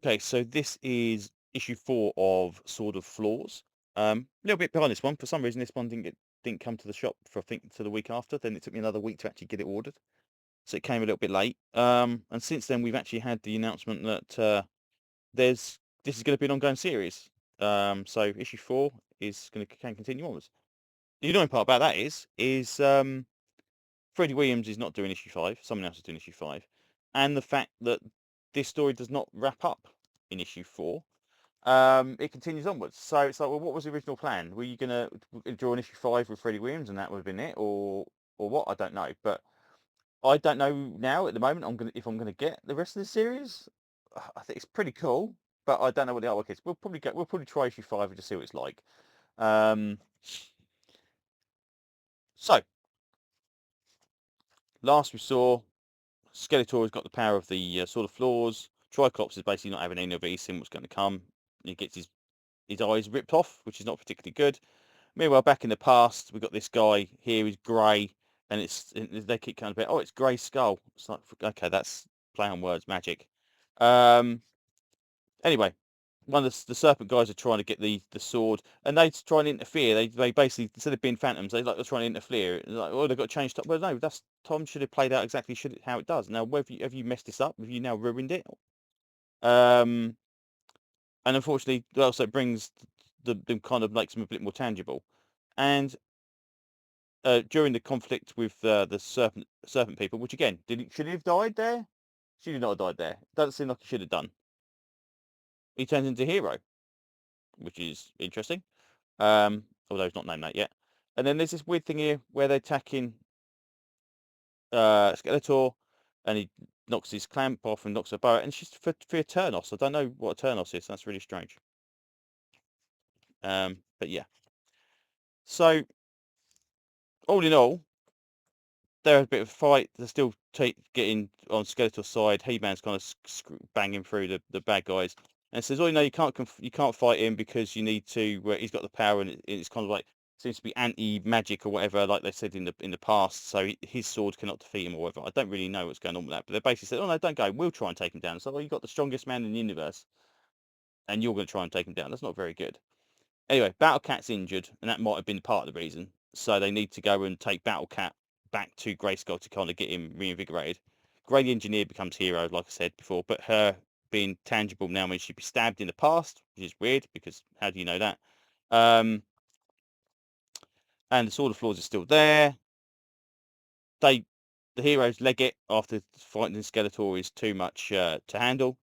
Okay, so this is issue 4 of Sword of Flaws. A little bit behind this one. For some reason, this one didn't come to the shop for, I think, to the week after. Then it took me another week to actually get it ordered. So it came a little bit late. And since then, we've actually had the announcement that this is going to be an ongoing series. So issue 4 can continue onwards. The annoying part about that is Freddie Williams is not doing issue 5. Someone else is doing issue 5. And the fact that this story does not wrap up in issue 4. It continues onwards. So it's like, well, what was the original plan? Were you going to draw an issue 5 with Freddie Williams and that would have been it? Or what? I don't know. But I don't know now at the moment if I'm gonna get the rest of the series. I think it's pretty cool, but I don't know what the artwork is. We'll probably try issue 5 and just see what it's like. So last we saw, Skeletor has got the power of the Sword of Flaws. Triclops is basically not having any of it. He's seen what's going to come. He gets his eyes ripped off, which is not particularly good. Meanwhile, back in the past, we've got this guy here who's grey, and they keep kind of bit, oh, it's Grey Skull. It's like, okay, that's play on words, magic. Anyway, one of the serpent guys are trying to get the sword, and they try and interfere. They basically, instead of being phantoms, they're trying to interfere. Like, oh, they've got to change Tom. Well, no, that's Tom should have played out exactly how it does. Now, have you messed this up? Have you now ruined it? And unfortunately, it also brings them kind of makes them a bit more tangible. And during the conflict with the serpent people, which again, should he have died there? Should he not have died there? Doesn't seem like he should have done. He turns into Hero, which is interesting. Although he's not named that yet. And then there's this weird thing here where they're attacking Skeletor, and he knocks his clamp off and knocks a bow, and it's just for Eternos. I don't know what Eternos is. That's really strange. But yeah. So all in all, they're a bit of a fight. They're still getting on Skeletor's side. He-Man's kind of banging through the bad guys, and says, "Oh, no, you can't fight him because you need to. He's got the power, and it's kind of like seems to be anti-magic or whatever, like they said in the past. So his sword cannot defeat him or whatever. I don't really know what's going on with that, but they basically said, "Oh no, don't go. We'll try and take him down." So, well, you got the strongest man in the universe, and you're going to try and take him down. That's not very good. Anyway, Battle Cat's injured, and that might have been part of the reason. So they need to go and take Battle Cat back to Grayskull to kind of get him reinvigorated. Grey the Engineer becomes Hero, like I said before, but her being tangible now means she'd be stabbed in the past, which is weird because how do you know that? And the Sword of Flaws is still there. The heroes leg it after fighting Skeletor is too much to handle.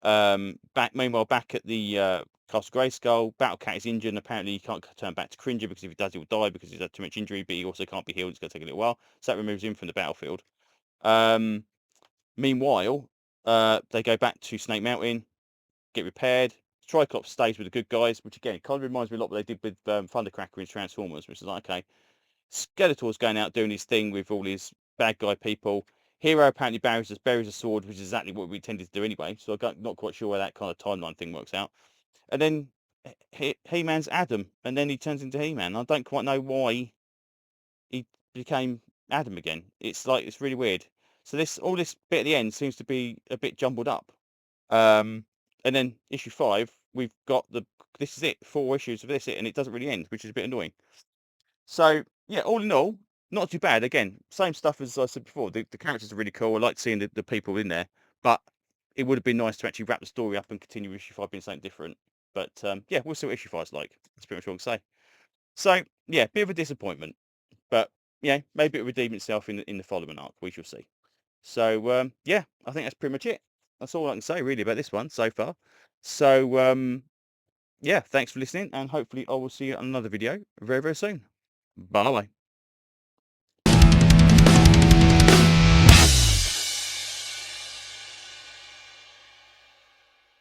Meanwhile, back at the Castle Grayskull, Battle Cat is injured, and apparently he can't turn back to Cringer because if he does, he will die because he's had too much injury. But he also can't be healed; it's going to take a little while, so that removes him from the battlefield. Meanwhile, they go back to Snake Mountain, get repaired. Triclops stays with the good guys, which again kind of reminds me a lot of what they did with Thundercracker in Transformers, which is like, okay, Skeletor's going out doing his thing with all his bad guy people. Hero apparently buries a sword, which is exactly what we intended to do anyway. So I'm not quite sure where that kind of timeline thing works out. And then He-Man's Adam, and then he turns into He-Man. I don't quite know why he became Adam again. It's really weird. So all this bit at the end seems to be a bit jumbled up. And then issue 5, we've got this is it, 4 issues of this, and it doesn't really end, which is a bit annoying. So yeah, all in all, not too bad. Again, same stuff as I said before. The characters are really cool. I like seeing the people in there, but it would have been nice to actually wrap the story up and continue issue 5 being something different. But yeah, we'll see what issue 5's like. That's pretty much all I can say. So yeah, bit of a disappointment, but yeah, maybe it'll redeem itself in the following arc. We shall see. So yeah, I think that's pretty much it. That's all I can say really about this one so far. So yeah, thanks for listening, and hopefully I will see you on another video very, very soon. Bye.